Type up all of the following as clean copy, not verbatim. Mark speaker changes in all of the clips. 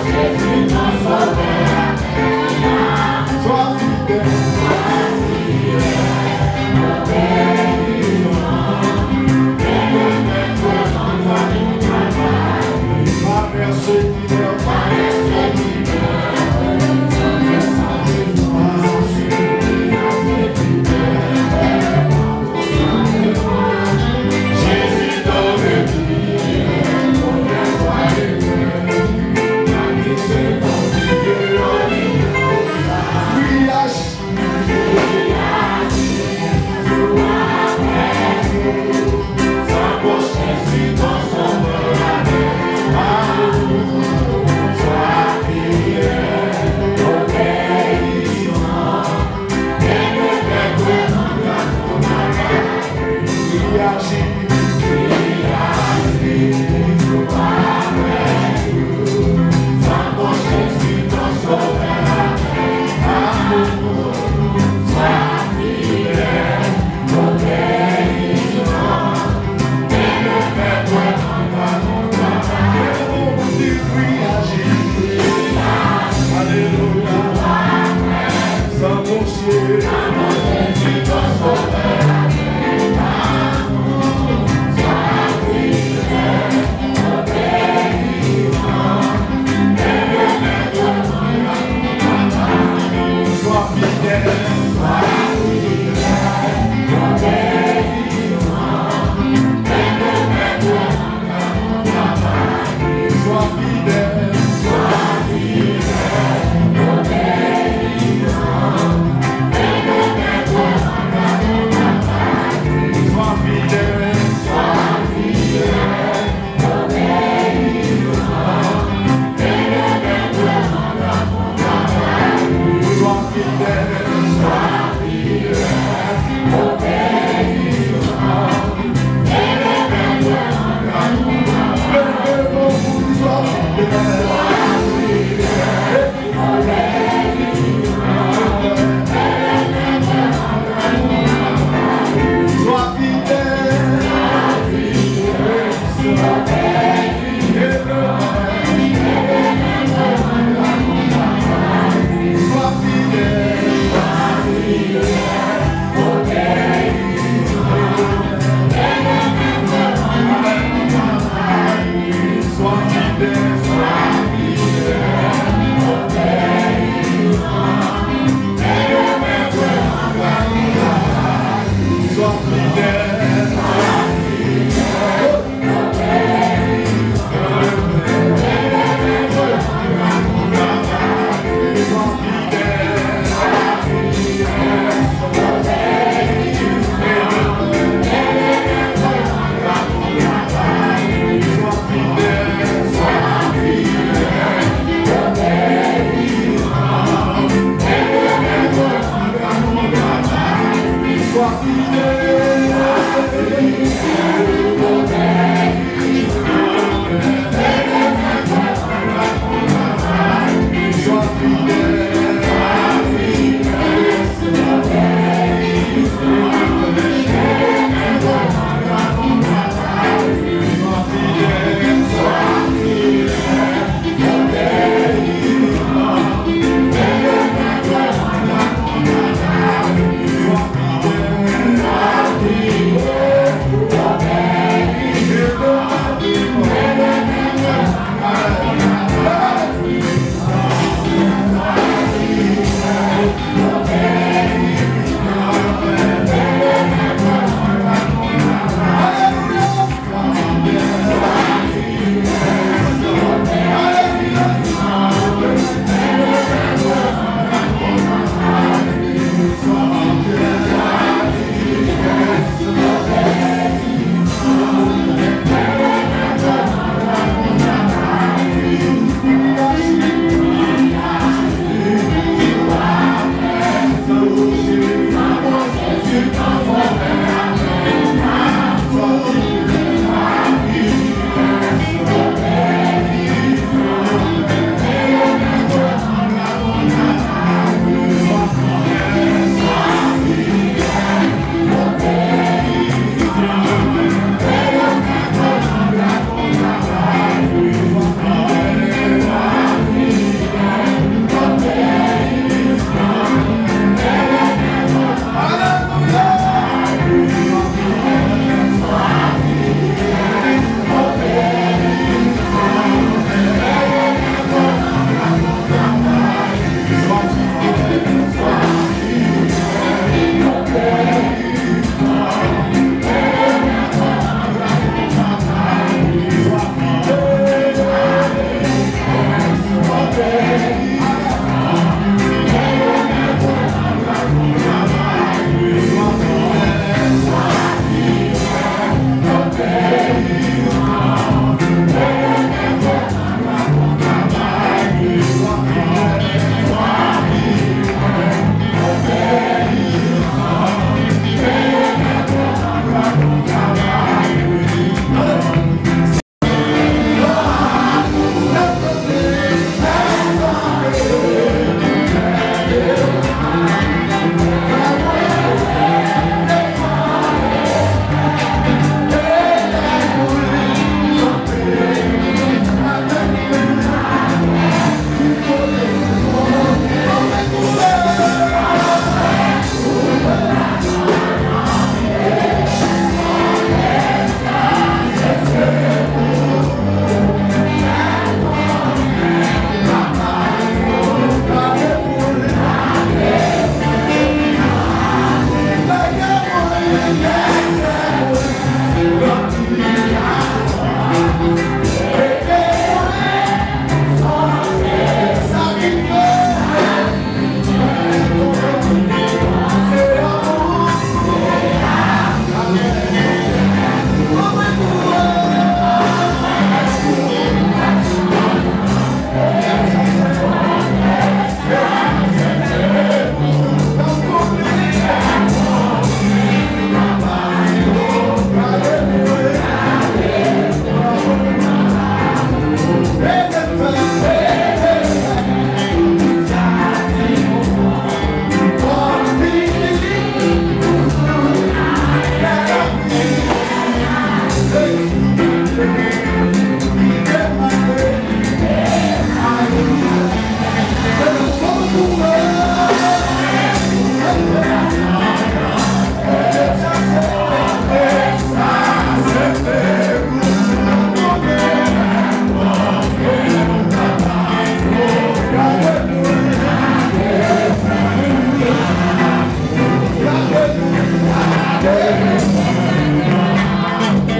Speaker 1: Jésus,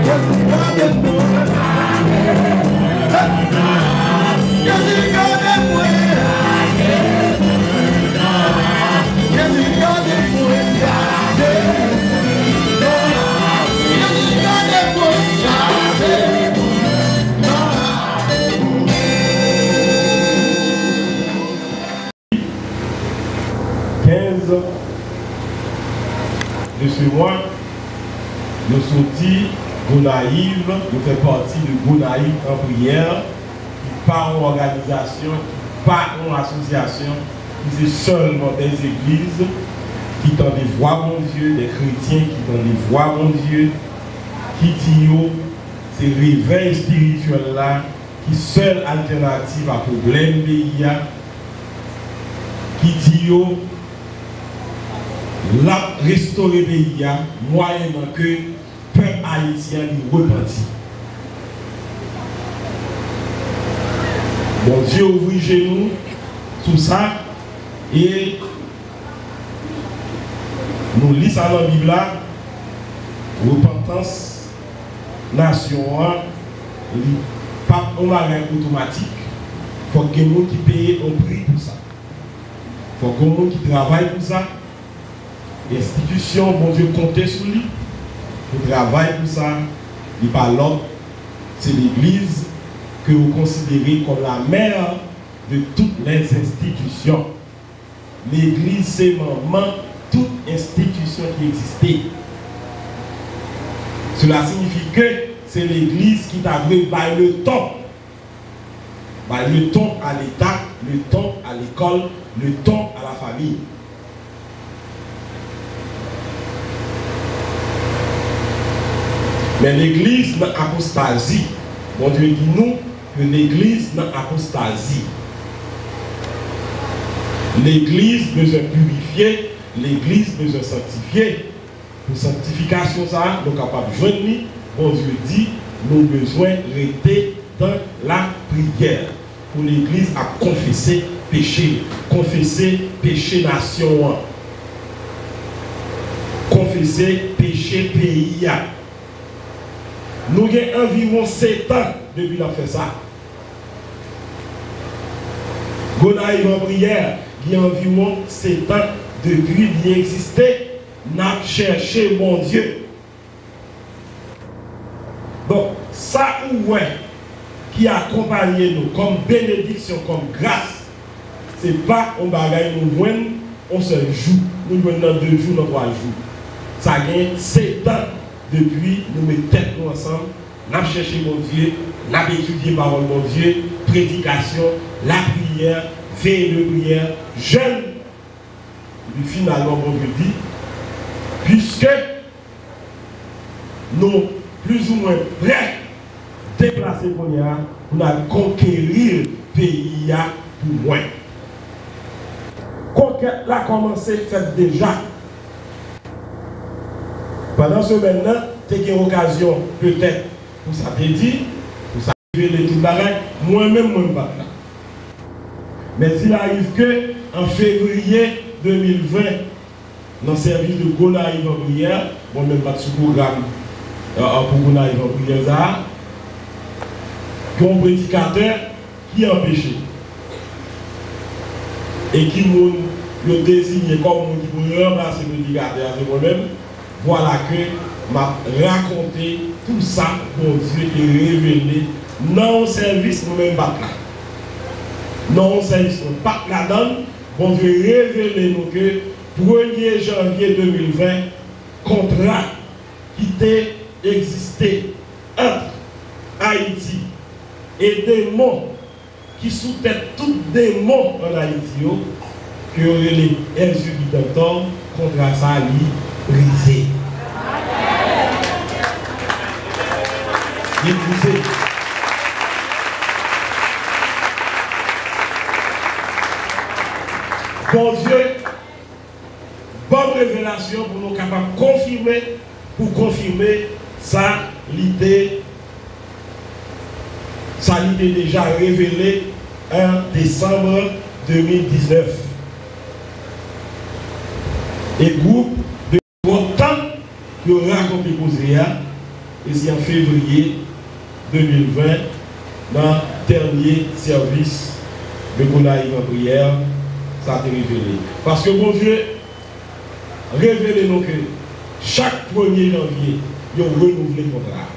Speaker 1: De ce mois, nous sortis Gonaïve, nous faisons partie de Gonaïve en prière, qui pas une organisation, qui pas une association, qui c'est seulement des églises qui tendent des voix mon Dieu, des chrétiens qui tendent des voix mon Dieu, qui disent ces réveils spirituels là, qui seule alternative à problème pays, qui disent la restaurer le pays, moyennant que le peuple haïtien y repentit. Bon Dieu ouvre chez nous tout ça et nous lisons dans la Bible là, repentance, nation, pas un bagage automatique. Il faut que les gens qui payent un prix pour ça. Il faut que les gens qui travaillent pour ça. L'institution, bon Dieu, compter sur lui. Pour travailler pour ça, il pas l'autre. C'est l'Église que vous considérez comme la mère de toutes les institutions. L'Église, c'est maman toute institution qui existait. Cela signifie que c'est l'Église qui t'a donné le temps. Le temps à l'État, le temps à l'école, le temps à la famille. Mais l'Église n'a apostasie. Mon Dieu dit nous que l'Église n'a apostasie. L'Église besoin purifier, l'Église besoin sanctifier. Pour sanctification, ça, nous sommes capables de joindre. Mon Dieu dit nous avons besoin de rester dans la prière. Pour l'Église à confesser péché nation, confesser péché pays. Nous avons environ 7 ans depuis qu'on fait ça. Gonaïve en prière, il y a environ 7 ans depuis qu'il existait. Nous avons cherché mon Dieu. Donc, ça qui accompagne nous comme bénédiction, comme grâce, ce n'est pas un bagage nous voyons, on se joue. Nous voyons dans 2 jours, dans 3 jours. Ça gagne 7 ans. Depuis, nous mettons tête nous ensemble, nous avons cherché mon Dieu, nous avons étudié la parole de mon Dieu, prédication, la prière, veille de prière, jeûne. Et finalement, mon Dieu dit, puisque nous plus ou moins prêts, déplacer pour nous conquérir le pays pour moins. Conquête l'a commencé, fait déjà. Pendant ce moment-là, tu as une occasion peut-être pour ça te dit, pour ça révéler tout le bagage, moi-même, je ne suis pas là. Mais il arrive que en février 2020, dans le service de Gonaïve en prière, moi-même, je suis programme pour Gonaïve en prière, qui un prédicateur qui est empêché. Et qui le désigne comme qui peut remplacer le prédicateur, c'est moi-même. Voilà que m'a raconté tout ça, bon Dieu, et révélé. Non service, nous-mêmes pas là. Non service, nous pas là-dedans. Bon Dieu, révélé nous que 1er janvier 2020, contrat qui existait entre Haïti et des mots qui sous-têtent tous des mots en Haïti, que les exhibiteurs contrat ça brisé. Brisé. Bon Dieu, bonne révélation pour nous capables de confirmer, pour confirmer ça, l'idée déjà révélé en décembre 2019. Et groupe de autant que raconté Causeria, et c'est en février 2020, dans le dernier service de Gonaïve en prière, ça a été révélé. Parce que mon Dieu, révélez-nous que chaque 1er janvier, il y a renouvelé le contrat.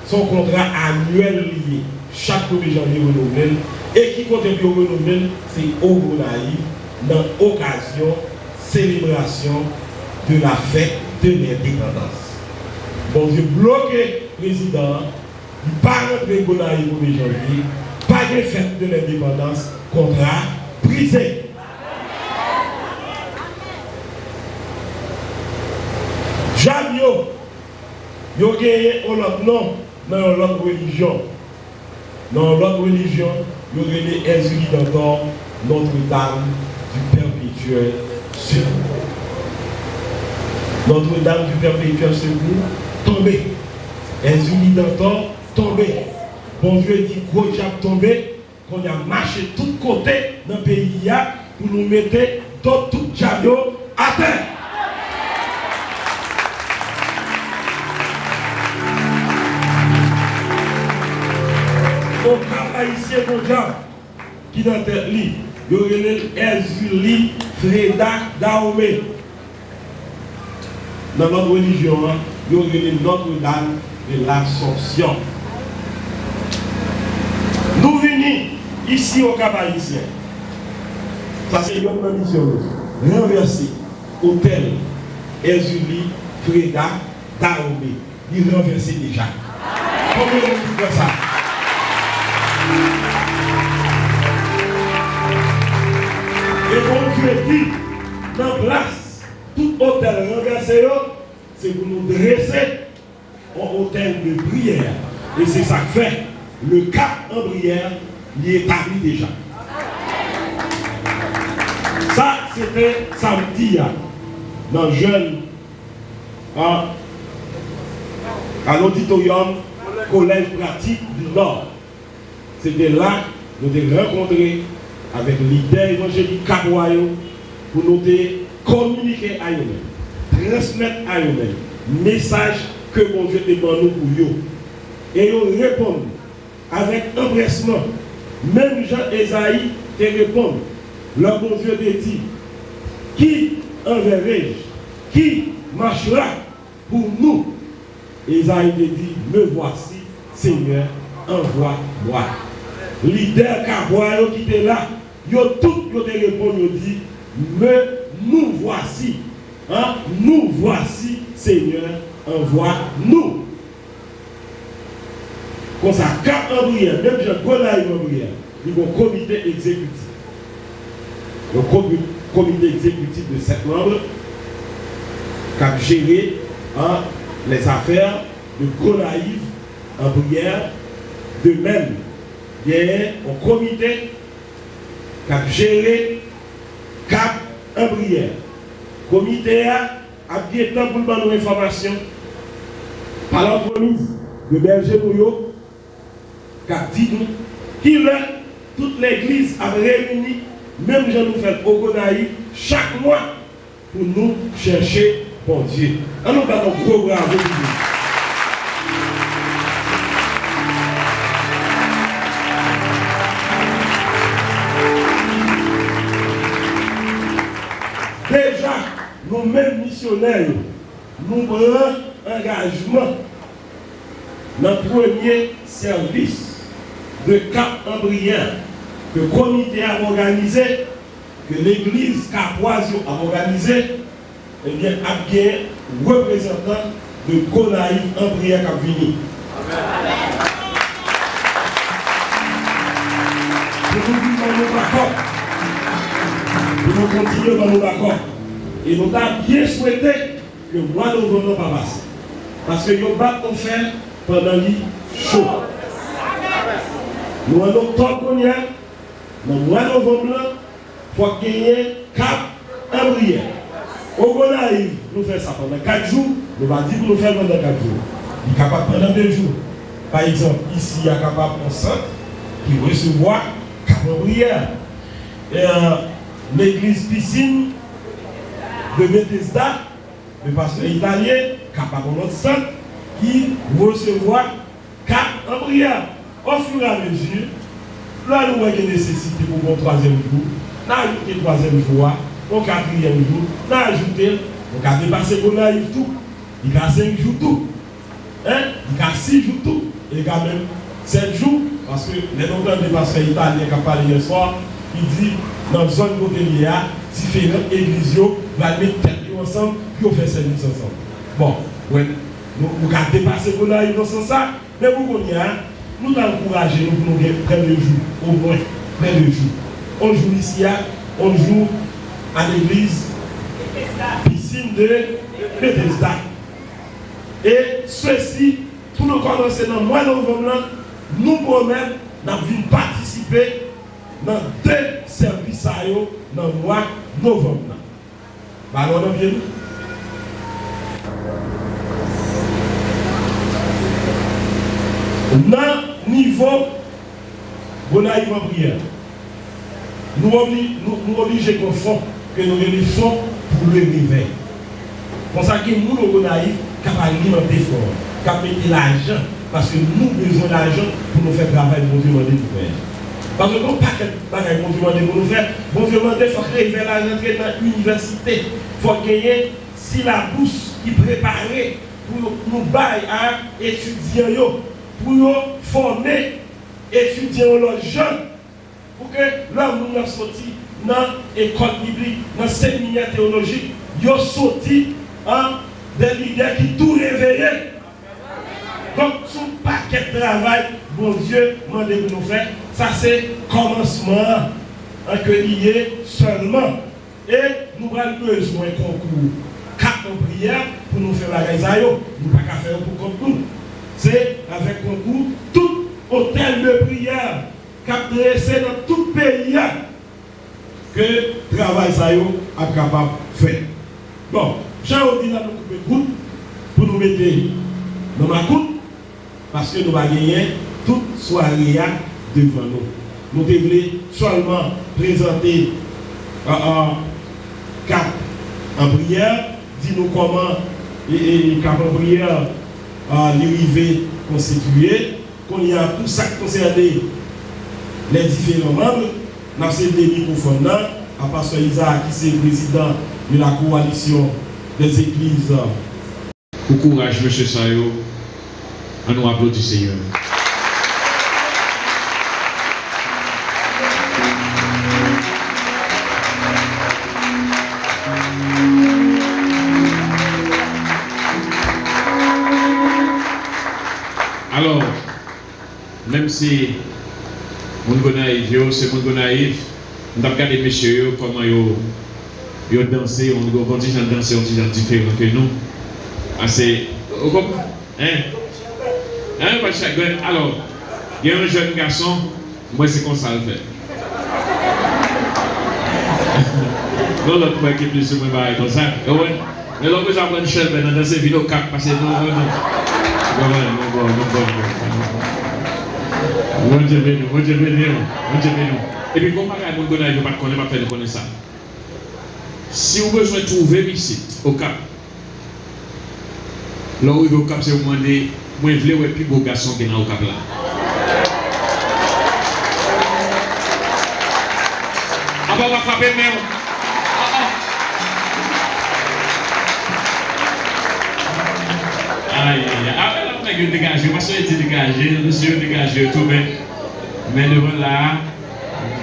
Speaker 1: Son contrat annuel lié, chaque 1er janvier renouvelé, et qui compte pour renouveler, c'est au Gonaïve, dans l'occasion, célébration de la fête de l'indépendance. Bon Dieu, bloqué président, il part de Gonaïve au 1er janvier, pas de fête de l'indépendance, contrat brisé. Jamio, il y a un autre nom dans l'autre religion. Dans l'autre religion, il y a les Insulis d'Antor, Notre-Dame du Perpétuel Secours. Notre-Dame du Perpétuel Secours, tombé. Insulis d'Antor, tombé. Bon Dieu dit, gros diable tombé, qu'on a marché de tous côtés dans le pays pour nous mettre dans tout diable à terre. Au cap haïtien mondial qui dans tête li, il y aurait Insulis Freda Dahomey. Dans notre religion, il y aurait Notre-Dame de l'Assomption. Nous venons ici au cap haïtien. Ça c'est une mission. Renverser hôtel Insulis Freda Dahomey. Il renversé déjà. Combien de temps comme ça? Et bon Dieu dit, dans place, tout hôtel renversé, c'est pour nous dresser un hôtel de prière. Et c'est ça que fait le cap en prière, il est établi déjà. Ça, c'était samedi, dans le jeune, à l'auditorium Collège pratique du Nord. C'était là que nous avons rencontré avec le leader évangélique Kabouayo pour nous communiquer à eux-mêmes, transmettre à eux-mêmes le message que mon Dieu demande nous pour eux. Et ils répondent avec empressement. Même Jean-Esaïe te répond. Leur bon Dieu te dit, qui enverrai-je? Qui marchera pour nous? Esaïe te dit, me voici, Seigneur, envoie-moi. Leader Kabouayo qui était là, ils ont tout répondu, ils ont dit, nous voici. Hein? Nous voici, Seigneur, envoie-nous. Comme ça, quand en prière, même Jean Gonaïve en prière, il y a un comité exécutif. Le comité exécutif de 7 membres qui a géré les affaires de Gonaïve en prière. De même, il y a un comité qui a géré Cap en prière. Le comité a bien temps pour nous donner information par l'entremise de Berger Nouyo qui a dit nous qu'il toute l'église a réuni, même je nous fais au Gonaïve chaque mois pour nous chercher bon Dieu. Alors nous avons un gros bravo. Déjà, nous-mêmes missionnaires, nous prenons engagement dans le premier service de Cap en prière que le comité a organisé, que l'église Capoisio a organisé, et bien, a bien représentant de Gonaïve en prière qui a venu. Pour nous dire nous d'accord, pour nous continuer dans nos accords. Et nous avons bien souhaité que le mois de novembre ne pas passer. Parce que nous avons fait pendant les chaud. Nous avons temps qu'on y a, dans le mois de novembre, il faut gagner Cap en prière. Au Gonaïve, nous faisons ça pendant 4 jours, nous allons dire que nous faisons pendant 4 jours. Il est capable pendant 2 jours. Par exemple, ici, il y a capable un centre qui recevoir Cap en prière. L'église piscine de Bethesda, le pasteur italien, capable de notre centre. qui recevoir 4 en prière. Au fur et à mesure, là nous avons une nécessité pour le 3e jour, nous avons ajouté le 3e jour, au 4e jour, nous avons ajouté, on a dépassé pour naïf tout, il y a 5 jours tout, hein? Il y a 6 jours tout, et il y a même 7 jours, parce que les nombreux des pasteurs italiens qui ont parlé hier soir, il dit dans la zone côté il y a différentes églises, vont mettre tête ensemble, puis on fait service ensemble. Bon, ouais, nous avons dépassé pour naïf dans ce sens, mais vous connaissez, nous encourageons nous pour nous prendre le jour, au moins, prendre le jour. On joue ici, on joue à l'église, piscine de Bethesda. Et ceci, pour nous commencer dans le mois de novembre, nous promettons de participer dans 2 services dans le mois de novembre. Alors, on vient. Dans le niveau de la prière, nous obligés qu'on fasse que nous réunissons pour le réveil. Pour ça que nous, nous sommes capables d'alimenter fort, capables de mettre l'argent, parce que nous avons besoin d'argent pour nous faire travailler pour nous demander pour faire. Parce que nous pas de bon Dieu demander pour nous faire, bon Dieu demander, il faut réveiller la rentrée dans l'université. Il faut gagner si la bourse qui est préparée pour nous bailler à étudiants, pour nous former étudiants jeunes, pour que l'homme nous sorti dans l'école biblique, dans le séminaire théologique, ils sont sortis des leaders qui tout réveillent. Donc, son paquet de travail, bon Dieu, demande pour nous faire, ça c'est commencement que lié seulement. Et nous avons besoin d'un concours 4 en prière pour nous faire la résaillon. Nous n'avons pas qu'à faire pour concours. C'est avec concours tout hôtel de prière qui dans tout pays que le travail ça est capable de faire. Bon, j'ai dit là nous couper goutte pour nous mettre dans ma coupe parce que nous allons gagner toute soirée devant nous. Nous devons seulement présenter 4 en prière, dis-nous comment et 4 en prière l'arrivée constituée, qu'on y a tout ça concerné les différents membres. Nous avons cédé pour fondant à Pasteur Isaac qui est président de la coalition des églises.
Speaker 2: Au courage, M. Sayo, on nous applaudit Seigneur. Alors, même si mon naïf, c'est mon naïf, nous avons regardé messieurs comment ils ont dansé, on a continué à danser, on est différent que nous. Assez. Hein? Alors, il y a un jeune garçon, moi c'est comme ça le fait. Non, l'autre fois qui est plus ou moins comme ça. Mais l'autre fois, j'apprends une chaîne dans ces vidéos cap parce que non. Bon Dieu béni. Et puis, comment on ne peut pas connaître ça? Si vous avez besoin de trouver ici, au cap, là où il va au cap, c'est vous demander, moi je veux plus beau garçon qui est dans le cap là. Ah bah, on va frapper, mais aïe. Ah, là, on a dégagé, parce qu'il était dégagé, monsieur dégagé, tout bien. Mais devant là,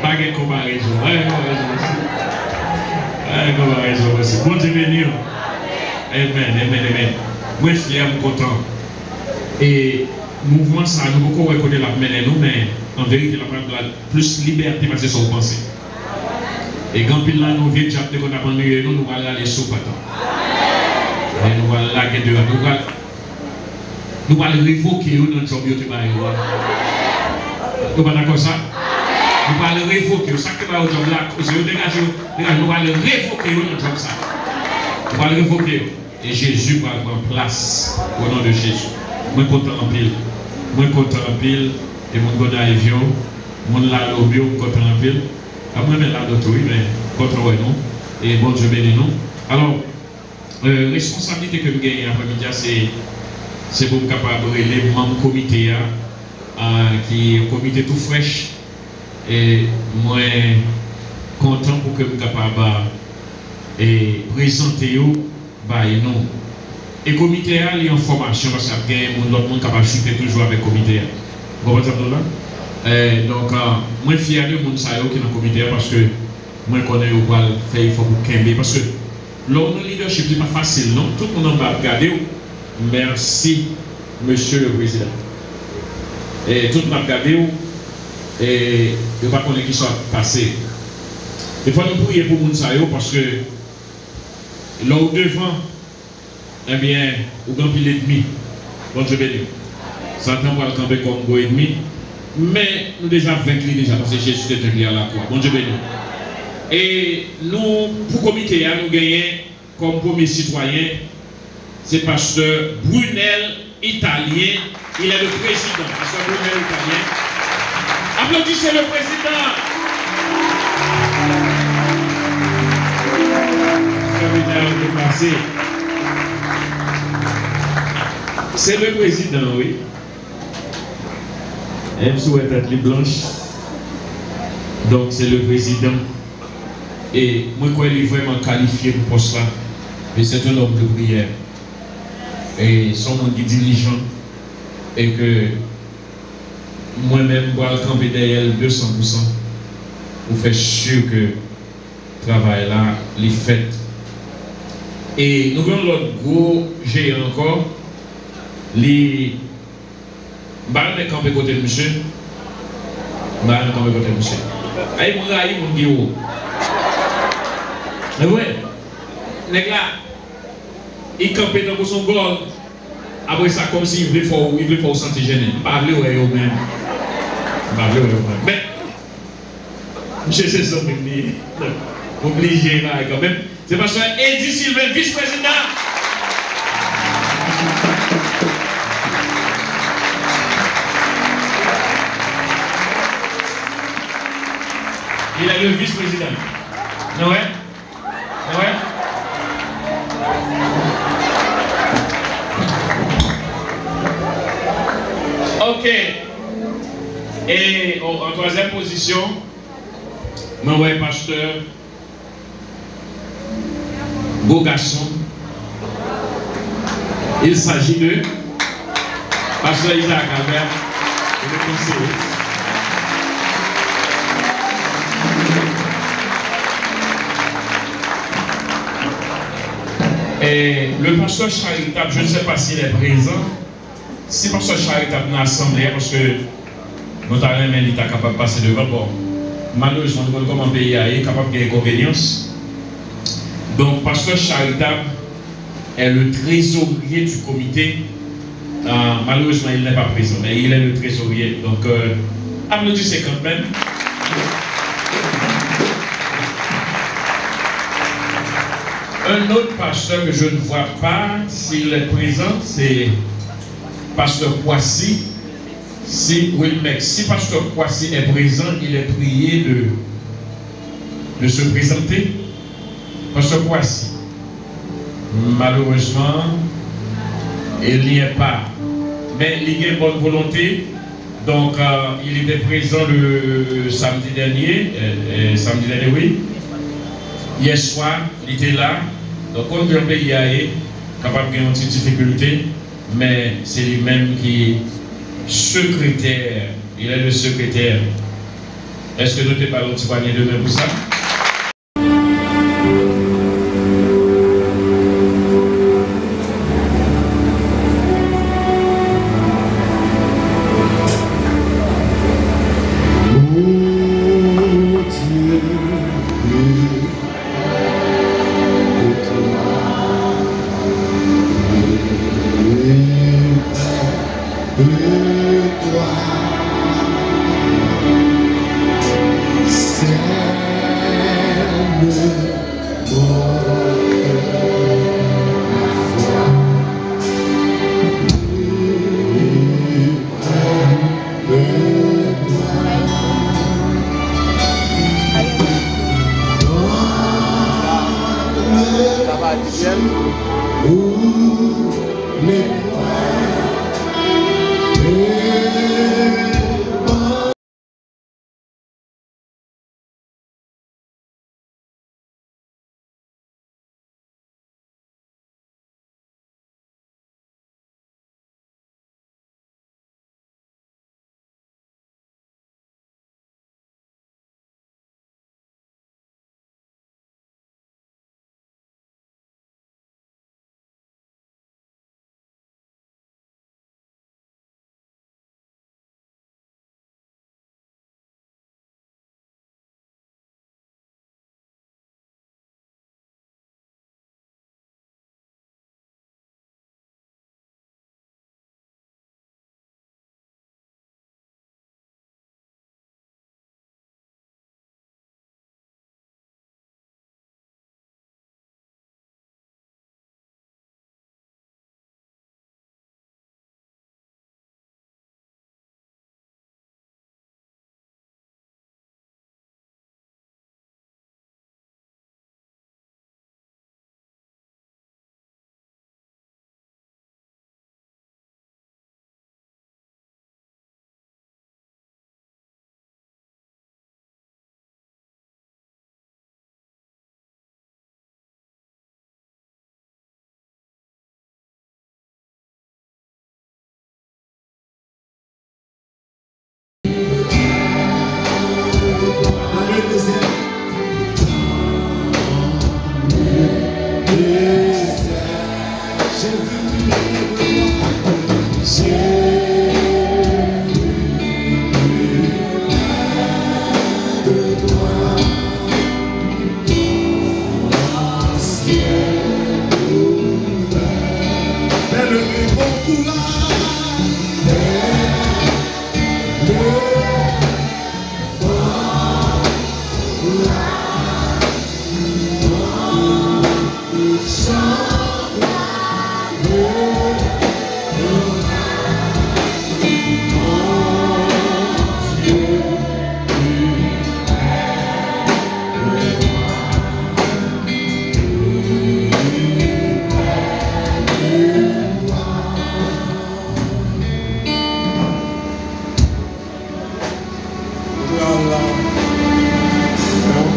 Speaker 2: pas de comparaison. Comparaison. Bon Dieu béni. Amen. Moi, je suis content. Et mouvement, ça, nous beaucoup reconnaître la mener nous, mais en vérité, la plus liberté parce que c'est son pensée. Et quand puis là, nous venons de qu'on a pris nous allons aller sous patin. Et nous allons là, nous allons révoquer notre job. Nous allons d'accord ça? Nous allons révoquer, ça qui va au job là, nous allons révoquer notre job ça. Nous allons révoquer. Et Jésus va prendre place au nom de Jésus. Moi content en pile. Et mon bon avion, mon là l'obio, content en pile. À moi même là d'autres oui, mais content nous. Et bon Dieu bénis nous. Alors, responsabilité que nous gagnons après-midi, c'est c'est pour capable les membres du comité, qui est un comité tout fraîche. Et moi, content pour que je sois capable de présenter nous. Et le comité est en formation parce qu'il y a d'autres gens qui sont chuter toujours avec le comité. Vous comprenez ça? Donc, moi, je suis fier de gens qui sont dans le comité parce que moi, je connais où faire, il faut que parce que le leadership n'est pas facile, non? Tout le monde va regarder. Merci, monsieur le président. Et tout le monde va regarder. Et je ne sais pas qui soit passé. Il faut nous prier pour les gens parce que là où devant, eh bien, vous avez l'ennemi. Bon Dieu béni. Satan va le camper comme un ennemi. Mais nous déjà vaincu déjà parce que Jésus est venu à la croix. Bon Dieu béni. Et nous, pour le comité, nous gagnons comme premier citoyen, c'est pasteur Brunel, italien. Il est le président. Pasteur Brunel, italien. Applaudissez le président. C'est le président, oui. Elle souhaite être blanche. Donc c'est le président. Et moi, je suis vraiment qualifié pour poste là. Mais c'est un homme de prière. Et son monde qui est diligent. Et que moi-même, je vais camper derrière 200% pour faire sûr que le travail là, les fait. Et nous avons l'autre gros géant encore. Les barres de camper côté de monsieur. Barres de camper côté de monsieur. Aïe, mon gars, mon guillot. Mais ouais, les gars, ils campent dans son goal. Après ça, comme s'il voulait faire sentir gêné. Pas le ouais, même. Mais, monsieur, c'est ça, obligé là quand même. C'est parce que Eddie Sylvain, vice-président. Il est le vice-président. Ouais. Ouais. Ok. Et en troisième position, mon pasteur, beau garçon. Il s'agit de pasteur Isaac Albert, le conseiller. Et le pasteur charitable, je ne sais pas s'il est présent. Si le pasteur charitable dans l'assemblée, parce que notre armée est capable de passer devant, bon, malheureusement, nous comme un pays est capable d'inconvénience. Donc, pasteur charitable est le trésorier du comité. Malheureusement, il n'est pas présent, mais il est le trésorier. Donc, applaudissez quand même. Un autre pasteur que je ne vois pas, s'il est présent, c'est pasteur Poissy. Si pasteur Poissy est présent, il est prié de se présenter. Pasteur Poissy, malheureusement, il n'y est pas. Mais il y a une bonne volonté. Donc, il était présent le samedi dernier. Oui. Hier soir, il était là. Donc, on peut y aller, capable de gagner une petite difficulté. Mais c'est lui-même qui est secrétaire. Il est le secrétaire. Est-ce que nous te parlons de poignet de main pour ça?
Speaker 3: Où les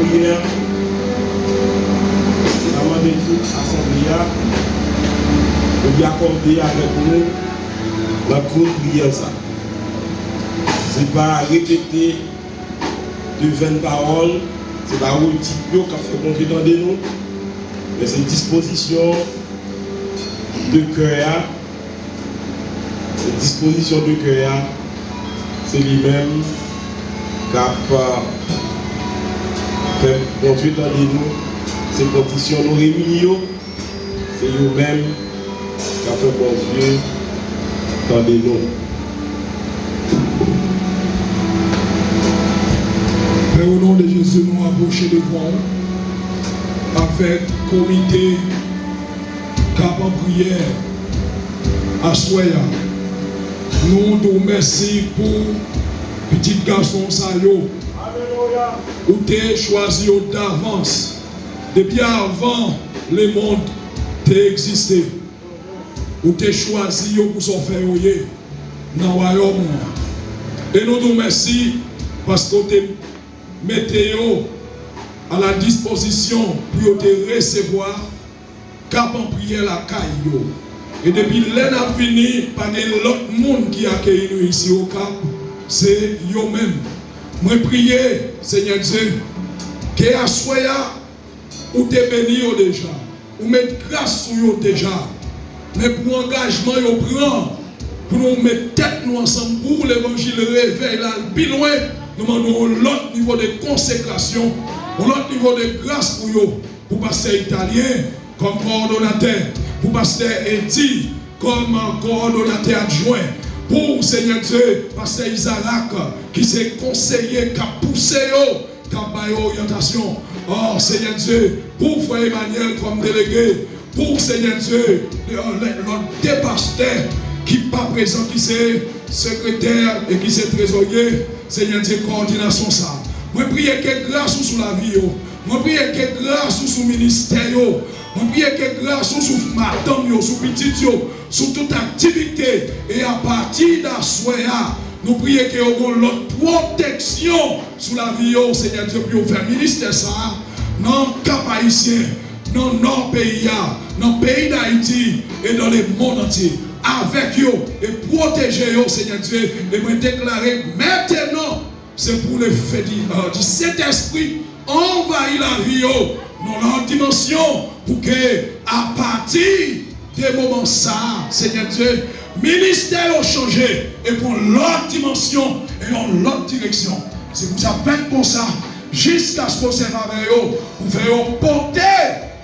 Speaker 1: prière, avant de toute assemblée, de bien accorder avec nous la cour prière. Ce n'est pas répéter de 20 paroles, c'est pas un petit peu qui a fait monter dans des noms, mais c'est une disposition de cœur. Cette disposition de cœur, c'est lui-même qui a fait conduire dans les noms, ces conditions nous réunies, c'est lui-même qui a fait conduire dans les noms.
Speaker 3: Père, au nom de Jésus, nous approchons devant avec comité cap en prière à Soya. Nous te remercions pour petit garçon Sayo. Où tu as choisi d'avance. Depuis avant le monde existé. Où tu as choisi pour s'en faire dans le royaume. Et nous te remercions parce que tu mettez à la disposition pour te recevoir cap en prière la caille. Et depuis l'année à venir, pas l'autre monde qui accueille nous ici au Cap, c'est eux-mêmes. Moi prier, Seigneur Dieu, que à Soya, ou te bénir déjà, ou mettre grâce sur eux déjà, mais pour l'engagement, ils prennent, pour nous mettre tête nous ensemble, pour l'évangile réveil là, plus loin, nous demandons l'autre niveau de consécration, l'autre niveau de grâce pour eux, pour passer italien comme coordonnateur, pour pasteur Edi comme coordonnateur adjoint, pour Seigneur Dieu, pasteur Isaac qui s'est conseiller, qui a poussé, qui a baillé orientation. Oh Seigneur Dieu, pour frère Emmanuel comme délégué, pour Seigneur Dieu, l'autre deux pasteurs qui n'est pas présent, qui c'est secrétaire et qui c'est trésorier, Seigneur Dieu, coordination ça. Moi prie que grâce sur la vie, moi prie que grâce sur le ministère, moi prie que grâce sur madame, sur petit, sur toute activité, et à partir d'Assoya, nous prions que nous avons l'autre protection sur la vie, Seigneur Dieu, pour faire ministère ça, dans le Cap haïtien, dans notre pays, dans le pays d'Haïti et dans le monde entier. Avec eux et protéger eux, Seigneur Dieu, et me déclarer maintenant, c'est pour le fait du Saint-Esprit envahir la vie dans leur dimension pour que à partir des moments ça, Seigneur Dieu, ministère a changé et pour l'autre dimension et dans l'autre direction. C'est pour ça faites pour ça jusqu'à ce qu'on s'en va avec eux pour faire porter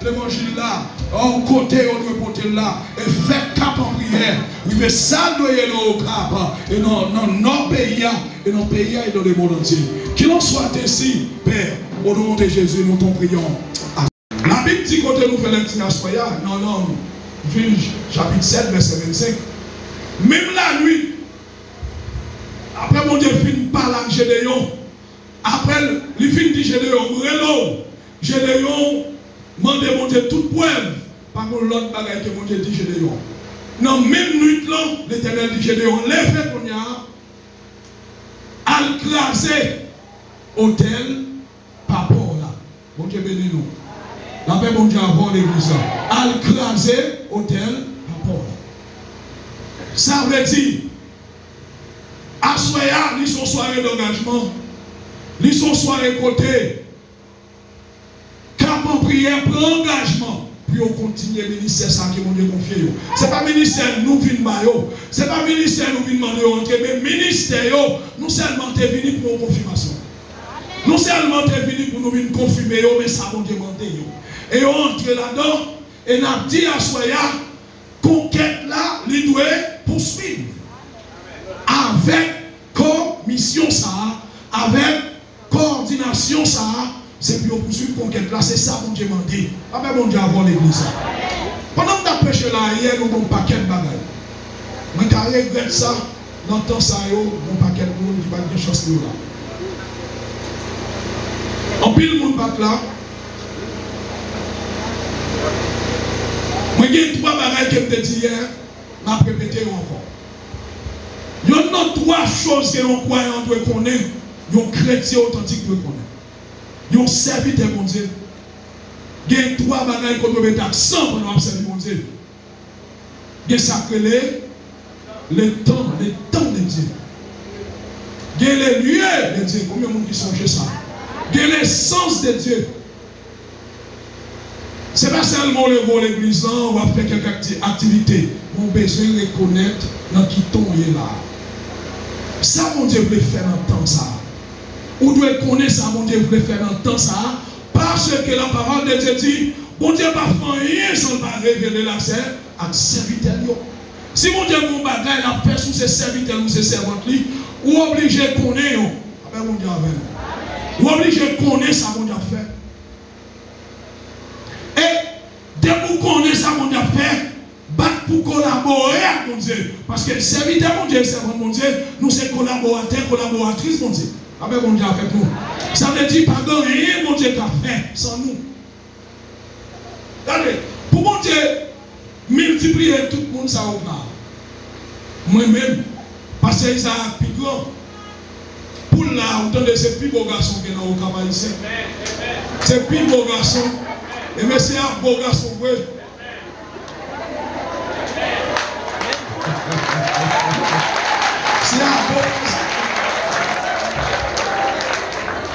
Speaker 3: l'évangile là, au côté au porter là et faire cap en prière. Oui, mais ça doit y aller au cap et dans nos pays et dans nos pays et dans le monde entier. Qu'il en soit ainsi, Père, au nom de Jésus, nous t'en prions. La Bible dit côté nous fait l'indignation, non, Juge chapitre 7, verset 25. Même la nuit, après mon Dieu fin parler à Gédéon, après il fin dit Gédéon, mandez mon Dieu toute preuve, par contre l'autre bagaille que mon Dieu dit Gédéon. Non, même nuit là, l'Éternel dit Gédéon, lève qu'on y a, à craser hôtel, par rapport là. Mon Dieu bénis nous. La paix, mon Dieu, avant l'église. À craser hôtel, par rapport là. Ça veut dire, à Soya, ils sont soirées d'engagement, ils sont soirées côté, cap en prière, pour engagement. Puis on continue le ministère ça qui mon Dieu confié. Ce n'est pas ministère nous venons maillot. Ce n'est pas ministère nous venons demander, mais ministère nous seulement t'es venu pour une confirmation. Nous seulement t'es venu pour nous venir confirmer, mais ça mon Dieu demandé. Et on entre là-dedans et on a dit à Soya, conquête là, il doit poursuivre. Avec commission ça, avec coordination ça. C'est pour poursuivre conquête là, c'est ça mon Dieu m'a dit. Après mon Dieu avant l'église. Pendant que tu as prêché là, hier, nous avons un paquet de bagages. Moi, je regrette ça, dans le temps, ça, mon paquet de monde qui va bien chance là. En pile, mon paquet là. Moi, j'ai trois bagages que je t'ai dit hier, je vais répéter encore. Il y a trois choses que l'on croyant doit connaître, un chrétien authentique doit connaître. Ils ont servi de mon Dieu. Il y a 3 bagages qu'on met d'accent pour nous servir mon Dieu. Il y a sacré le temps de Dieu. Il y a les lieux de Dieu. Combien de monde qui songe ça? Il y a l'essence de Dieu. Ce n'est pas seulement le vol l'église, on va faire quelques activités. On a besoin de reconnaître dans qui ton est là. Ça, mon Dieu voulait faire dans le temps ça. Ou doit connaître ça, mon Dieu voulait faire dans le temps ça. Parce que la parole de Dieu dit, mon Dieu ne va pas faire rien sans pas révéler l'accès à serviteur. Si mon Dieu mon bagage a fait sous ses serviteurs ou ses servantes, ou obligé de connaître, après mon Dieu avec. Ou obligé de connaître ça, mon Dieu a fait. Et dès que vous connaissez ça, mon Dieu a fait, battre pour collaborer avec mon Dieu. Parce que serviteur, mon Dieu, servant, mon Dieu, nous sommes collaborateurs, collaboratrices, mon Dieu. Avec mon Dieu avec nous. Ça veut dire, pardon, rien, mon Dieu, qu'a fait sans nous. Regardez, pour mon Dieu, multiplier tout le monde, ça va. Moi-même, parce que ça a plus grand. Pour là, vous entendez, c'est le plus beau garçon qui est dans le cabane ici. C'est le plus beau garçon. Et mais c'est un beau garçon, oui. C'est un beau garçon.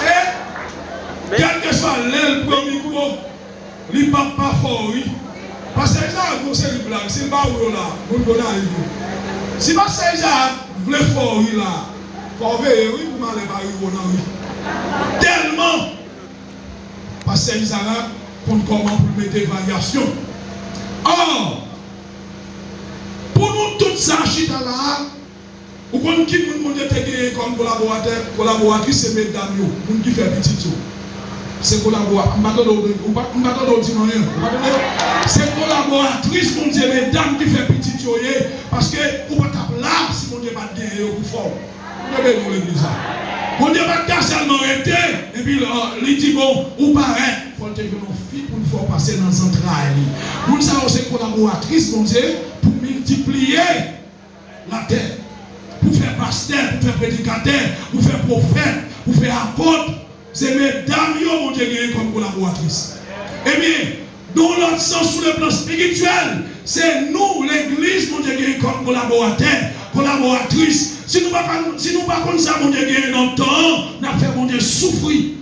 Speaker 3: Et, quel que soit l'aile pour le micro, il ne parle pas fort, oui. Parce que ça, c'est une blague. C'est pas où là, vous ne connaissez pas. Si pas ça, vous voulez fort, oui, là. Faut veiller, oui, vous m'allez pas oui. Tellement. Parce que ça, compte comment vous mettez des variations. Or, pour nous, tout ça, chita là, ou qu'on qui nous demande de comme collaboratrice, c'est mesdames, nous qui fait petit. C'est collaboratrice. C'est collaboratrice, mon Dieu, mesdames qui fait petit. Parce que vous ne pouvez pas là si mon Dieu va gagner au fort. Vous devez nous l'église. Mon Dieu va seulement arrêter. Et puis il dit bon, ou pareil. Il faut que nos filles pour nous faire passer dans les entrailles. Nous savons c'est collaboratrice, mon Dieu, pour multiplier la terre. Pour faire pasteur, pour faire prédicateur, pour faire prophète, pour faire apôtre. C'est mesdames, mon Dieu, comme collaboratrice. Eh bien, dans l'autre sens, sur le plan spirituel, c'est nous, l'église, mon Dieu, comme collaborateurs, collaboratrices. Si nous ne pas comme ça, mon Dieu, dans le temps, nous avons fait, mon Dieu, souffrir.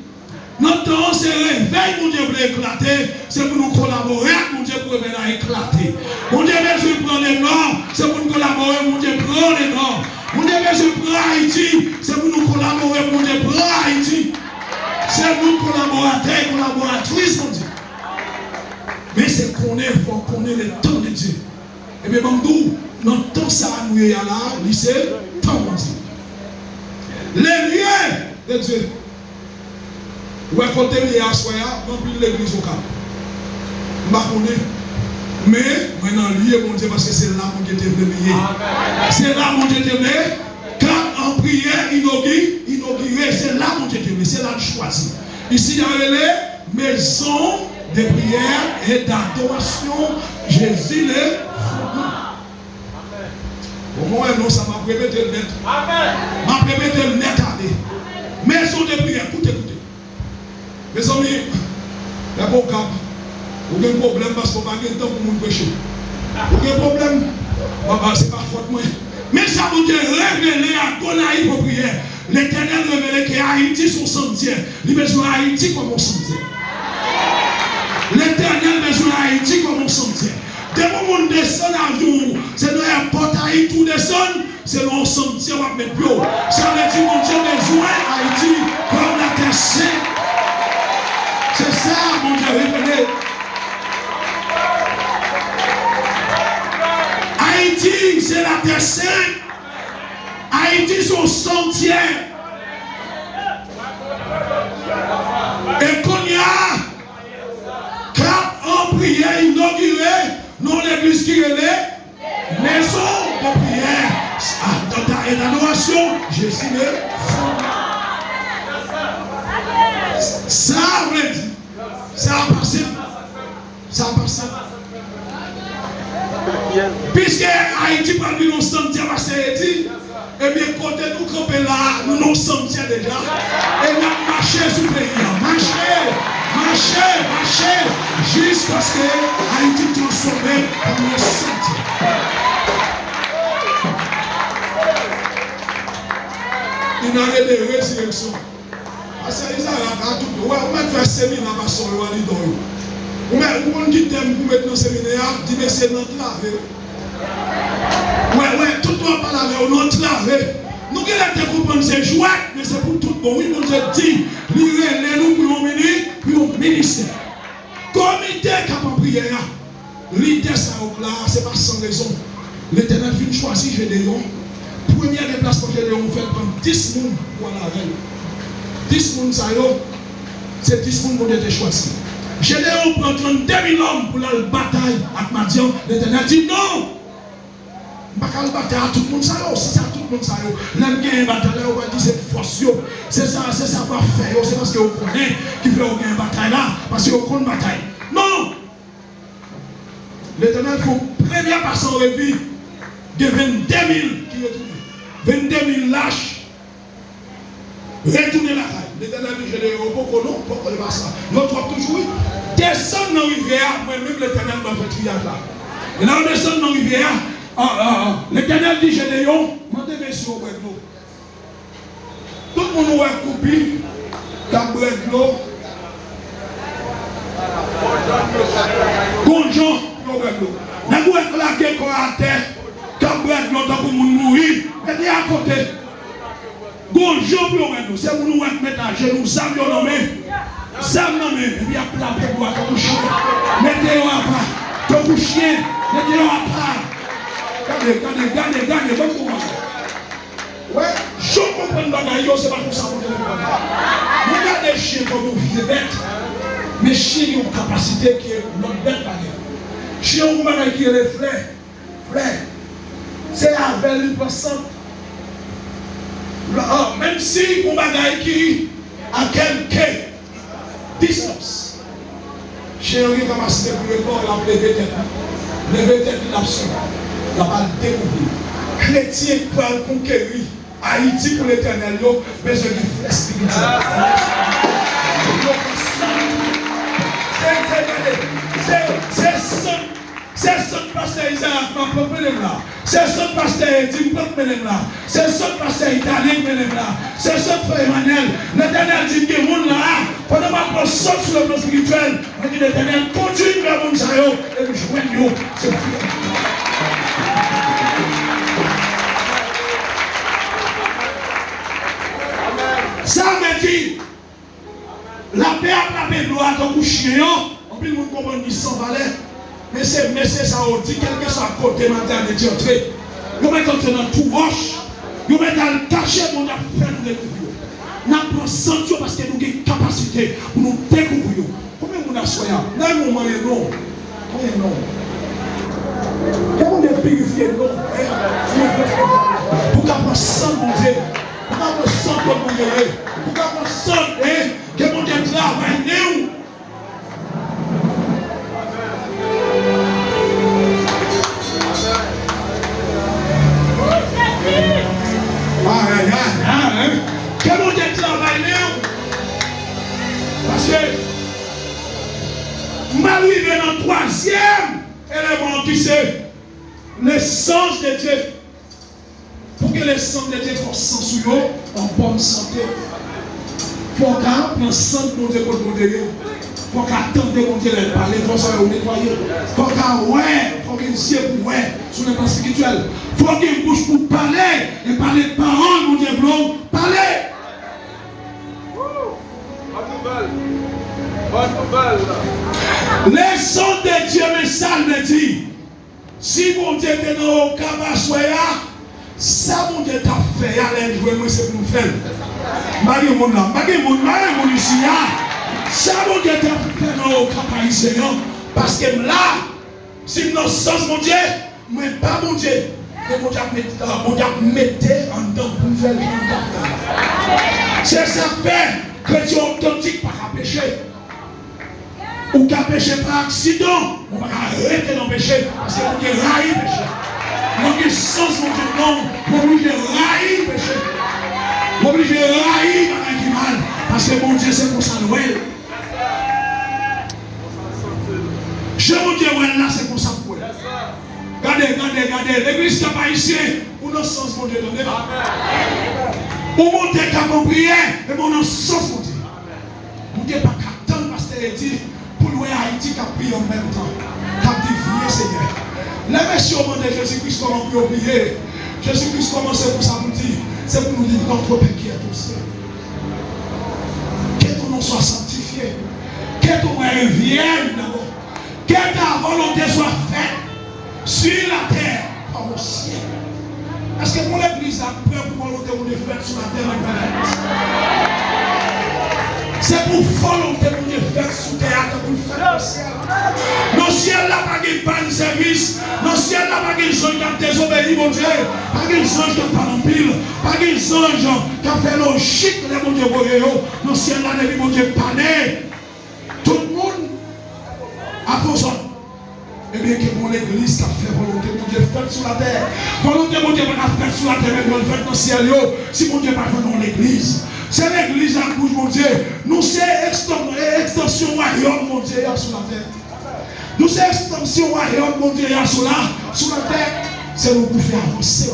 Speaker 3: Notre temps, c'est réveil, mon Dieu, pour éclater. C'est pour nous collaborer, mon Dieu, pour venir éclater. Mon Dieu, je prends les nords, c'est pour nous collaborer, mon Dieu, prends les nords. Mon Dieu, je prends Haïti, c'est pour nous collaborer, mon Dieu, prends Haïti. C'est nous collaborateurs, collaboratrices, mon Dieu. Mais c'est qu'on est, il faut qu'on ait le temps de Dieu. Et bien, nous, dans le temps, ça nous est là, lycée, temps de Dieu. Les lieux de Dieu. Où est-ce qu'on est à Soya, remplir l'église au cap. Mais, maintenant, lieu, mon Dieu, parce que c'est là, mon Dieu, t'es c'est là, mon Dieu, t'es quand en prière, inauguré, c'est là, mon Dieu, t'es c'est là que je choisis. Ici, il y a les maisons de prière et d'adoration, Jésus le fondement. Au moins, non, ça m'a permis de le mettre. M'a permis de le mettre à aller. Maison de prière, écoutez. Mes amis, il y a bon cap. Vous avez un problème parce qu'on n'a pas de temps pour nous prêcher. Vous avez un problème, c'est pas faute moi. Mais ça vous dit révéler à Gonaï pour prière. L'Éternel révélait que Haïti son sentier. Il besoin Haïti comme un sentier. L'Éternel besoin Haïti comme un sentier. Dès que vous descendez à jour, c'est nous importe Haïti ou descendre, c'est nous sentier ou à mettre bio. Ça veut dire mon Dieu besoin Haïti comme la terre sainte. C'est ça mon Dieu révélé. Haïti c'est la terre sainte. Haïti son sentier. Et qu'on y a en prière inaugurée, non l'église qui est maison de prière et d'adoration, Jésus le ça, on l'a dit. Ça a passé. Ça a passé. Puisque Haïti parle de nos sentiers, parce qu'il dit, eh bien, côté nous camper là, nous nous sentiers déjà. Et nous marcher sous le pays. Marcher. Jusqu'à ce que Haïti transformé en le centre. Il y a des résurrections. Parce que les Arabes, on va faire séminaire dans le séminaire. On va quitter pour mettre dans le séminaire, dire que c'est notre travail. Ouais, tout le monde parle avec notre travail. Nous qui l'avons compris, c'est joué, mais c'est pour tout le monde. Oui, mon Dieu dit, nous pour un ministère. Comité capable de prier. L'idée, ça c'est pas sans raison. L'Éternel vient choisir Gédéon. Premier déplacement Gédéon, fait prendre 10 personnes pour la reine. 10 personnes, c'est 10 personnes qui ont été choisis. Gédéon prend 32 000 hommes pour la bataille avec Madian. L'Éternel dit non. Je ne vais pas battre à tout le monde, c'est à tout le monde. L'homme qui a une bataille, on va dire c'est force. C'est ça qu'on va faire. C'est parce qu'on connaît qu'il fait une bataille là. Parce qu'on connaît une bataille. Non. L'Éternel, pour première personne en revue, il y a 22 000 qui retournent. 22 000 lâches. Retournez la caille. L'Éternel dit, je l'ai au non, pourquoi il va ça. L'autre va toujours descendre dans la rivière. Moi-même, l'Éternel m'a fait triage là. Et là, on descend dans la rivière. L'Éternel dit, Gédéon, mandez messieurs au bois de l'eau. Tout le monde a coupé, dans le bois de l'eau. Gonjon, dans le bois de l'eau. N'a pas de la guerre qu'on a à terre, dans le bois de l'eau, pour nous mourir, et à côté. Gonjon, pour nous, c'est pour nous mettre à genoux, ça nous nommé. Ça nous nommé, et puis à plat pour nous, comme chien. Mettez-le à part, comme chien, mettez-le à part. Gardez, bon courage. Ouais, je comprends le bagage, c'est pas pour ça qu'on dit. Regardez les chiens comme vous vivez bêtes. Mais chiens ont une capacité qui est notre bête bagage. Chiens ont un bagage qui est le frère. C'est avec lui passant. Même si un bagage qui a quelques distance. Chiens ont une capacité pour le corps, la lever tête. Lever tête l'absolu. La balle découvrir. Chrétien pour conquérir Haïti pour l'éternel, besoin de flèche spirituelle. C'est ce pasteur Isaac m'a proposé là. C'est ce pasteur Edim m'a proposé là. C'est ce pasteur Italien m'a proposé là. C'est ce frère Emmanuel. L'éternel dit que mon là, pendant ma position sur le plan spirituel, on dit l'éternel conduit vers mon sayo et nous joignons. C'est ça me dit, la paix a la gloire dans le chien, on peut nous comprendre qu'il s'en valait. Mais c'est ça, on dit, quel que soit à côté, madame, de entrer. Vous mettez dans tout roche, vous mettez à le cacher, on a fait nous découvrir. Nous avons senti parce que nous avons une capacité pour nous découvrir. Combien vous avez soigné? Là, nous avons non. Combien non? Comment on est purifié, non? Pour qu'on sente mon Dieu. Pour qu'on sente mon Dieu. Pour qu'on sente que mon Dieu travaille nous. Que mon Dieu travaille nous. Parce que m'arrive dans le troisième élément qui c'est l'essence de Dieu. Pour que l'essence de Dieu soit sans en bonne santé. Il faut qu'on prenne sang de mon Dieu pour nous aider. Il faut qu'on attende mon Dieu de parler. Il faut qu'on soit nettoyé. Il faut qu'on ait une ciel pour ouais sur le plan spirituel. Il faut qu'il y ait une bouche pour parler. Et parler de paroles, mon Dieu, pour parler. L'essence de Dieu, mais ça me dit. Si mon Dieu était dans le Kabasoya, ça mon Dieu t'a fait, allez jouer, moi c'est pour nous faire. Marie mon là, Marie mon ici, ça mon Dieu t'a fait dans le Kabasoya, parce que là, si nous sommes mon Dieu, mais pas mon Dieu, mais mon Dieu mettez en dedans pour faire le monde. C'est ça fait que tu es authentique par à pécher. Ou qu'à pécher par accident, on va arrêter d'en pécher, parce que mon Dieu raille le péché. Mon Dieu sens mon Dieu non, pour lui de railler le péché. Pour lui de railler le mal. Parce que mon Dieu, c'est pour ça Noël. Je mon Dieu, là, c'est pour ça pour elle. Regardez, l'église qui n'a pas ici, pour nos sens, mon Dieu, donnez. Pour monter qu'à mon prière, et mon sens, mon Dieu. Mon Dieu, pas qu'à attendre, parce qu'il dit, pour nous, Haïti, qui a prié en même temps. Qui a dit, viens, Seigneur. Les messieurs au nom de Jésus-Christ, comment on peut prier. Jésus-Christ, comment c'est pour ça, vous dire. C'est pour nous dire, notre Père qui est au ciel. Que ton nom soit sanctifié. Que ton règne vienne d'abord. Que ta volonté soit faite sur la terre comme au ciel. Est-ce que mon église a peur pour volonté mon Dieu faite sur la terre c'est pour volonté mon Dieu faite sur la terre pour faire le ciel. Dans le ciel là pas de service. Dans le ciel là pas de gens qui ont désobéi mon Dieu. Pas de gens qui ont pas en pile. Pas de gens qui ont fait logique de mon Dieu. Dans le ciel là mon Dieu pas né. Tout le monde a besoin. Eh bien, que mon église qui a fait volonté, mon Dieu, faite sur la terre. Volonté, mon Dieu, pas faite sur la terre, mais faite dans le ciel. Si mon Dieu pas fait dans l'église, c'est l'église à bouge, mon Dieu. Nous, c'est extension royaume, mon Dieu, sur la terre. Nous, c'est extension royaume, mon Dieu, sur la terre. C'est nous pour faire avancer,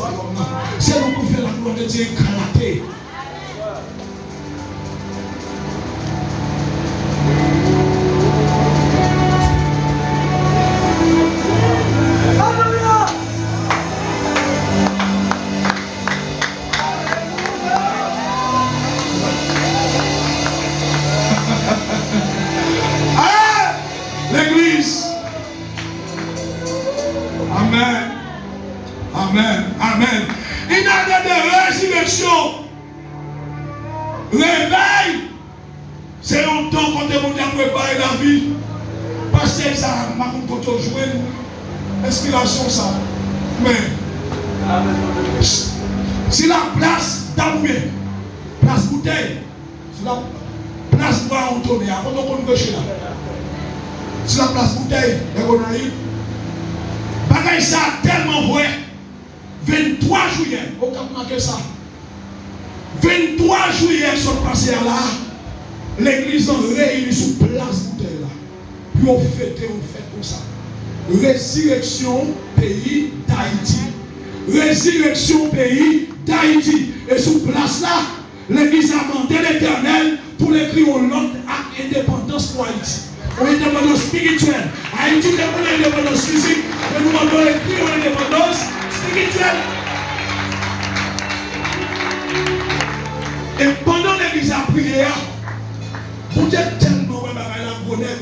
Speaker 3: c'est nous pour faire la gloire de Dieu éclatée. Amen. Il y a de résurrection. Réveil. C'est longtemps qu'on demande à préparer la vie. Parce que ça m'a joué une inspiration ça. Mais si la place d'amoué, place bouteille, si la place bois on tourne, avant qu'on gauche là. Si la place bouteille, et on a eu. Bagaille ça tellement vrai. 23 juillet, au cap marqué ça. 23 juillet sont passés là. L'église en réunie sous place bouteille là. Puis on fait comme ça. Résurrection pays d'Haïti. Résurrection pays d'Haïti. Et sous place là, l'église a demandé l'Éternel pour l'écrire au l'autre acte indépendance pour Haïti. Une indépendance spirituelle. Haïti demande une indépendance physique. Mais nous demandons l'écrire une indépendance spirituelle. Et pendant l'église a prié, vous êtes tellement la bonheur.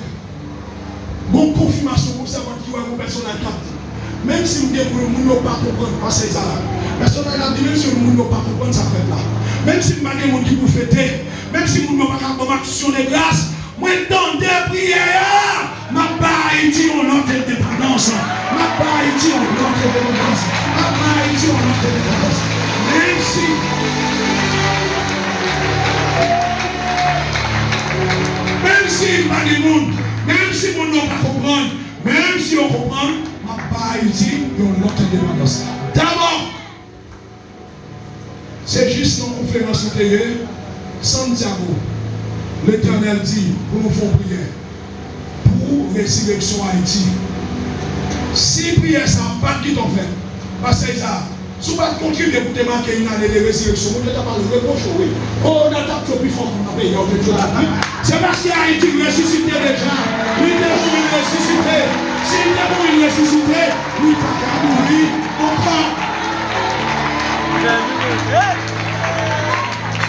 Speaker 3: Bon confirmation pour ça, quand tu vois une personne à capte. Même si vous dites que nous ne pas comprendre, parce que ça là. Personne n'a dit, même si nous ne pas comprendre, ça fait là. Même si vous avez des gens qui vous fêtez, même si vous n'avez pas comme action de grâce, moi, dans des prières, ma Haïti, on a une indépendance. Ma Haïti, on a une indépendance. Ma Haïti, on a une indépendance. Même si pas de monde, même si mon nom pas comprendre, même si on comprend, ma Haïti, on a une indépendance. D'abord, c'est juste une conférence intérieure, Santiago. L'Éternel dit, pour nous faire prière, pour résurrection Haïti. Si prière ça n'a pas de qui t'en fait, parce que ça, si vous ne contribuez pour te marquer une année de résurrection, vous ne pouvez pas le reprocher. On attaque le plus fort pour nous payer. C'est parce qu'Haïti ressuscité déjà. Il est pour ressusciter. S'il est pour ressusciter, il n'est pas qu'à mourir encore.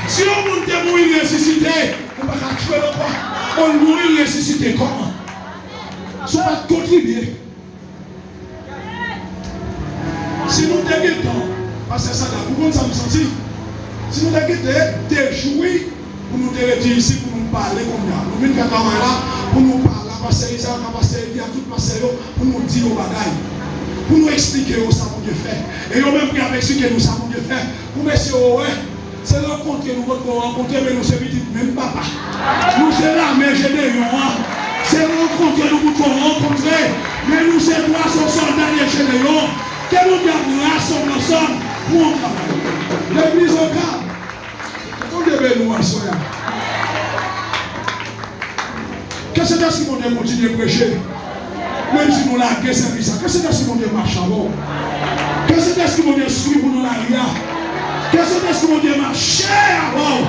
Speaker 3: Si on monte mourir ressuscité, on ne va pas tuer le corps. On mourir ressuscité comment? Si on va contribuer. Si nous déguetons, parce que ça là, vous ça me sentir. Si nous déguetons, déjouir pour nous dire ici, pour nous parler comme ça. Nous venons faire là, pour nous parler, parce que ça va passer, il y a tout passé, pour nous dire aux bagailles. Pour nous expliquer où ça mon Dieu fait. Et nous même qui avec ce que nous savons Dieu fait. Pour messieurs, ouais. C'est le compte que nous devons rencontrer, mais nous sommes même papa. Nous sommes là, mais je n'ai rien. C'est le compte que nous devons rencontrer, mais nous sommes 300 soldats de généraux. Que nous devons rassembler ensemble pour un travail. L'église au cap. On devait nous asseoir. cet esprit, mon Dieu, continue à prêcher. Même si nous laguons service, que cet esprit, mon Dieu, marche avant. Que cet esprit, mon Dieu, suive nous l'arrière. Que cet esprit, mon Dieu, marche avant.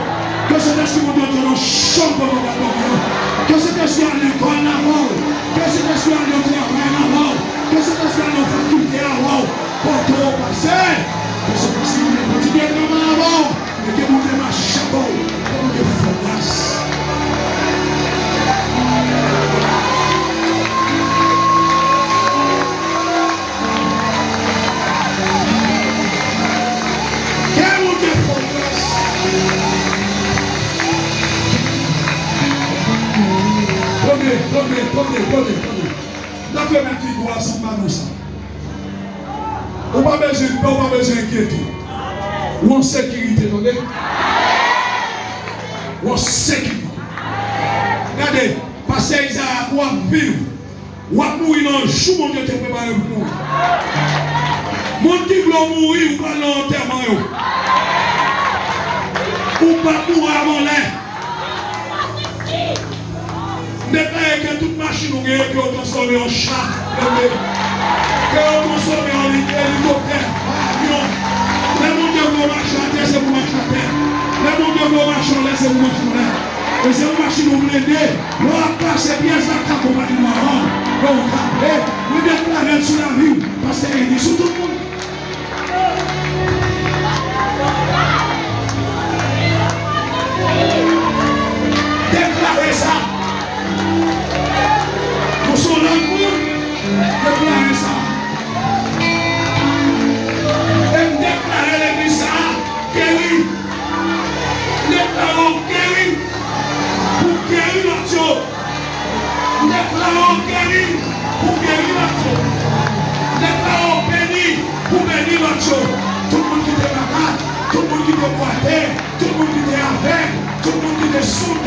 Speaker 3: Que cet esprit, mon Dieu, dans nos chambres, mon Dieu. Que cet esprit à l'école avant. Que cet esprit à notre travail avant. Que cet esprit à nos facultés avant. Pour tout passer. Que cet esprit, mon Dieu, continue à nous avant. Et que mon Dieu marche avant. Que mon Dieu fasse grâce. Attendez. Nous avons mettre les doigts sans pas nous ça. On n'a pas besoin d'inquiéter. Ou en sécurité, attendez. Ou en sécurité. Regardez, parce que Isaac ou à vivre, ou à mourir dans le jour, mon Dieu te prépare pour nous. Mon Dieu veut mourir ou pas dans l'enterrement. Ou pas mourir avant l'air. Déclarez que toute machine ou que vous transformez en chat, que vous transformez en hélicoptère, en avion. Les mondes de vos marches à terre, c'est vous marcher à terre. Les mondes de vos marches en l'air, c'est vous marcher en l'air. Et c'est une machine ou blindée. Vous avez passé bien ça quand vous avez dit marron. Vous avez vous déclarez sur la vie parce qu'il dit sur tout le monde. Déclarez ça. Nous sommes là pour déclarer ça. Et déclarer l'église ça, guéri. Déclarons guéri pour guérir notre Dieu. Déclarons guéri pour guérir notre Dieu. Déclarons béni pour bénir notre Dieu. Tout le monde qui est malade, tout le monde qui est boité, tout le monde qui est aveugle, tout le monde qui est sourd.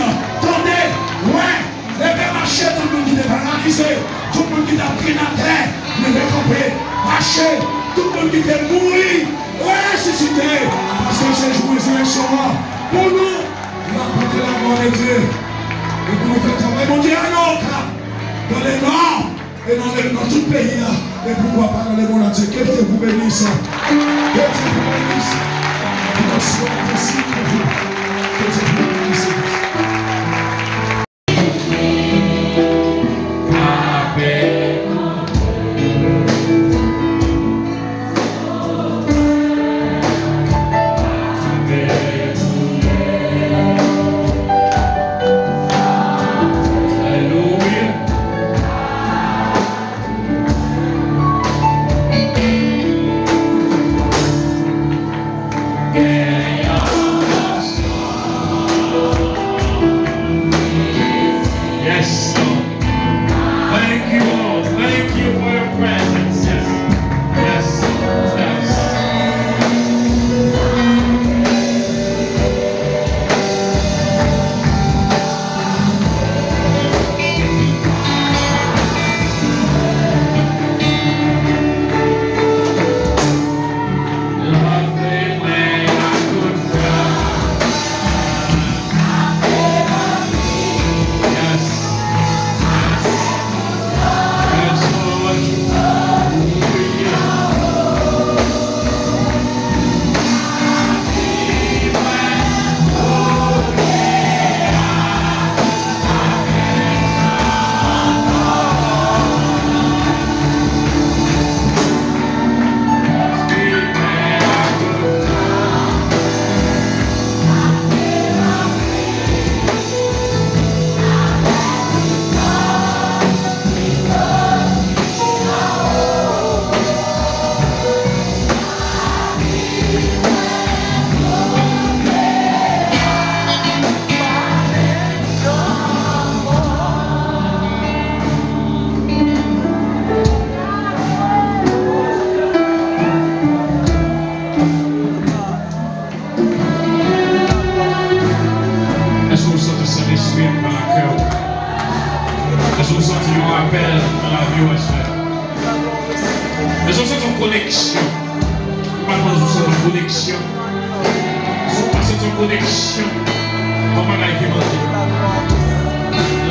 Speaker 3: Attendez, ouais. Levez marcher, tout le monde qui est paralysé, tout le monde qui est pris dans la terre, levez camper, marcher, tout le monde qui est mourir, ressusciter, parce que c'est joué résurrection pour nous, il a porté la mort de Dieu, et pour nous faire travailler, mon Dieu, dans les nords, et dans tout le pays, et pourquoi pas dans le monde entier, que Dieu vous bénisse, que Dieu vous bénisse, que nous soyons ici pour vous, que Dieu vous bénisse.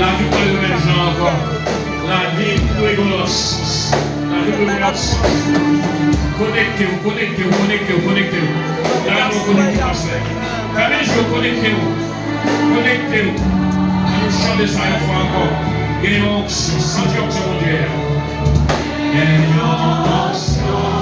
Speaker 2: La vie pour les mêmes gens encore. La vie pour les gosses. La vie pour les gosses. Connectez-vous, connectez-vous, connectez-vous, connectez-vous. Là, vous connectez pas ça. Quand je veux connectez-vous. Connectez-vous. Nous chantons ça une fois encore. Et on sent l'onction mon Dieu. Et l'onction.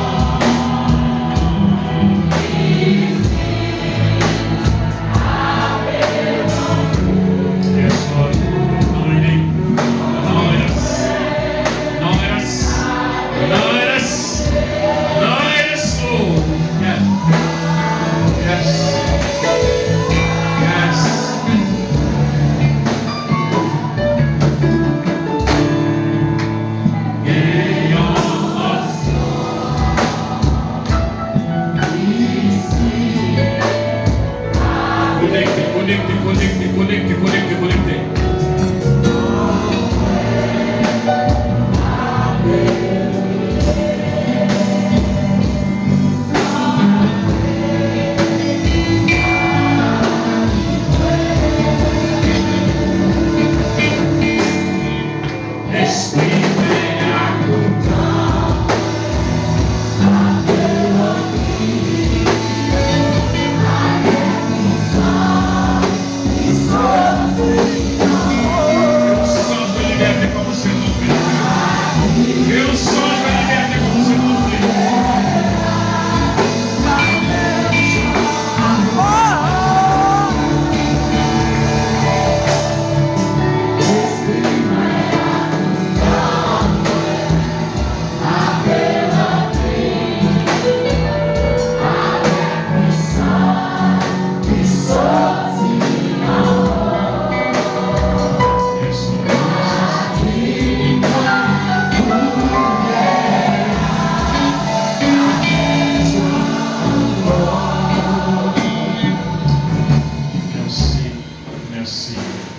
Speaker 2: Merci.